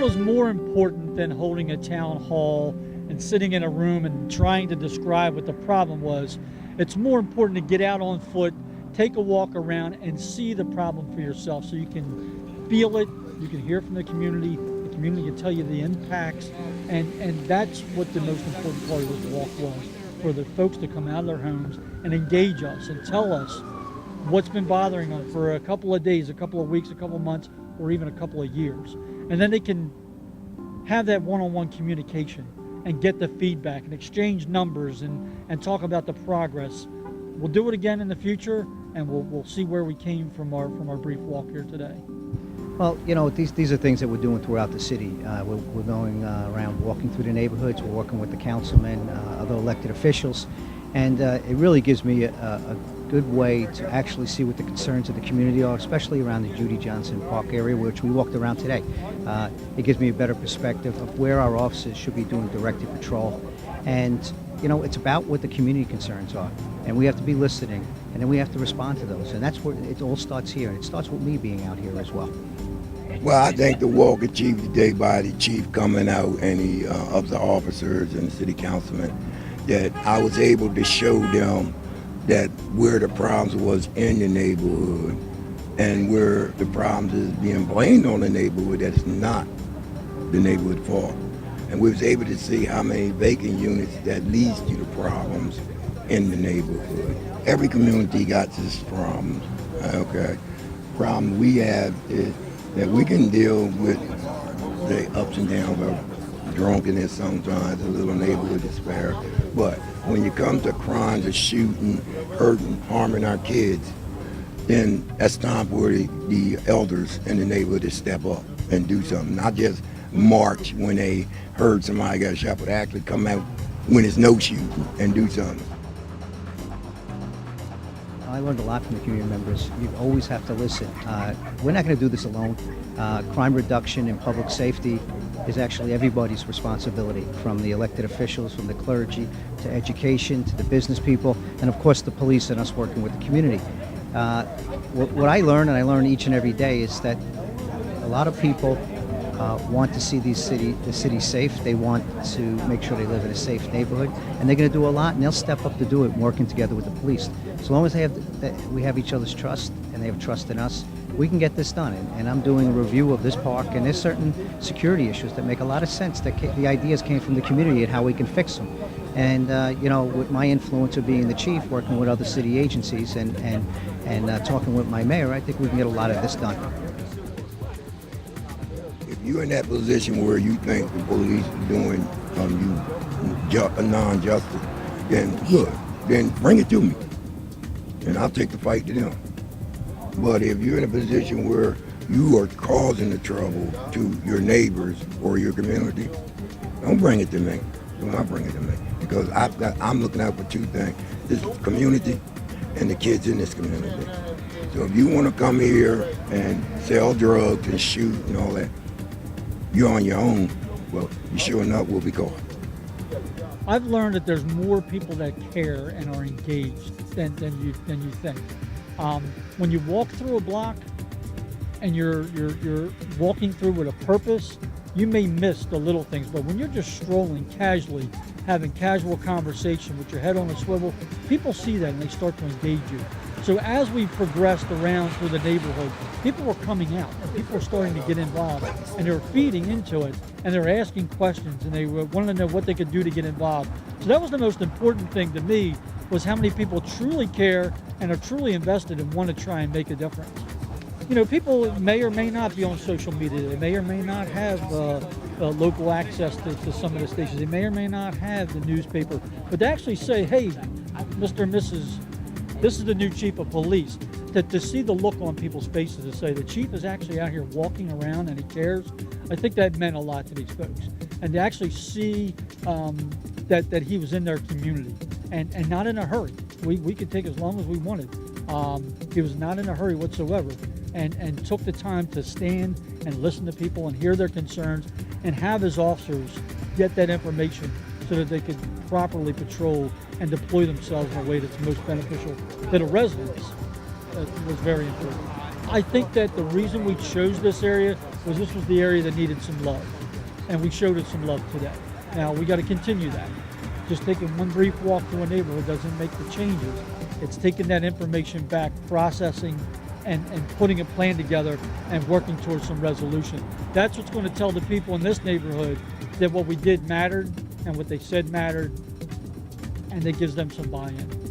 was more important than holding a town hall and sitting in a room and trying to describe what the problem was. It's more important to get out on foot, take a walk around, and see the problem for yourself so you can feel it, you can hear from the community can tell you the impacts, and that's what the most important part of this walk was, for the folks to come out of their homes and engage us and tell us what's been bothering them for a couple of days, a couple of weeks, a couple of months, or even a couple of years. And then they can have that one-on-one communication and get the feedback and exchange numbers and talk about the progress. We'll do it again in the future, and we'll see where we came from our brief walk here today. Well, you know, these are things that we're doing throughout the city. We're going around walking through the neighborhoods. We're working with the councilmen, other elected officials, and it really gives me a good way to actually see what the concerns of the community are, especially around the Judy Johnson Park area, which we walked around today. It gives me a better perspective of where our officers should be doing directed patrol. And, you know, it's about what the community concerns are. And we have to be listening, and then we have to respond to those. And that's where it all starts here. And it starts with me being out here as well. Well, I think the walk achieved today by the chief coming out and the other officers and the city councilman, that I was able to show them that where the problems was in the neighborhood and where the problems is being blamed on the neighborhood, that it's not the neighborhood fault. And we was able to see how many vacant units that leads to the problems in the neighborhood. Every community got this problem, okay? Problem we have is that we can deal with the ups and downs of drunkenness sometimes, a little neighborhood despair. But when you come to crimes of shooting, hurting, harming our kids, then that's time for the elders in the neighborhood to step up and do something. Not just march when they heard somebody got shot, but actually come out when it's no shooting and do something. I learned a lot from the community members. You always have to listen. We're not going to do this alone. Crime reduction and public safety is actually everybody's responsibility, from the elected officials, from the clergy, to education, to the business people, and of course the police and us working with the community. What I learn, and I learn each and every day, is that a lot of people want to see the city safe. They want to make sure they live in a safe neighborhood, and they're going to do a lot, and they'll step up to do it, working together with the police. So long as we have each other's trust, and they have trust in us, we can get this done. And I'm doing a review of this park, and there's certain security issues that make a lot of sense. That the ideas came from the community and how we can fix them. And you know, with my influence of being the chief, working with other city agencies, and talking with my mayor, I think we can get a lot of this done. If you're in that position where you think the police are doing you non-justice, then good. Then bring it to me, and I'll take the fight to them. But if you're in a position where you are causing the trouble to your neighbors or your community, don't bring it to me. Do not bring it to me, because I'm looking out for two things: this community and the kids in this community. So if you want to come here and sell drugs and shoot and all that, you're on your own. Well, you sure enough will be caught. I've learned that there's more people that care and are engaged than you think. When you walk through a block and you're walking through with a purpose, you may miss the little things. But when you're just strolling casually, having casual conversation with your head on a swivel, people see that and they start to engage you. So as we progressed around through the neighborhood, people were coming out and people were starting to get involved, and they were feeding into it, and they were asking questions, and they wanted to know what they could do to get involved. So that was the most important thing to me, was how many people truly care and are truly invested and want to try and make a difference. You know, people may or may not be on social media. They may or may not have local access to some of the stations. They may or may not have the newspaper. But to actually say, hey, Mr. and Mrs., this is the new chief of police, to see the look on people's faces to say the chief is actually out here walking around and he cares, I think that meant a lot to these folks. And to actually see that he was in their community and not in a hurry. We could take as long as we wanted. He was not in a hurry whatsoever, and took the time to stand and listen to people and hear their concerns and have his officers get that information so that they could properly patrol and deploy themselves in a way that's most beneficial to the residents. Was very important. I think that the reason we chose this area was this was the area that needed some love, and we showed it some love today. Now we got to continue that. Just taking one brief walk through a neighborhood doesn't make the changes. It's taking that information back, processing, and putting a plan together and working towards some resolution. That's what's going to tell the people in this neighborhood that what we did mattered and what they said mattered, and it gives them some buy-in.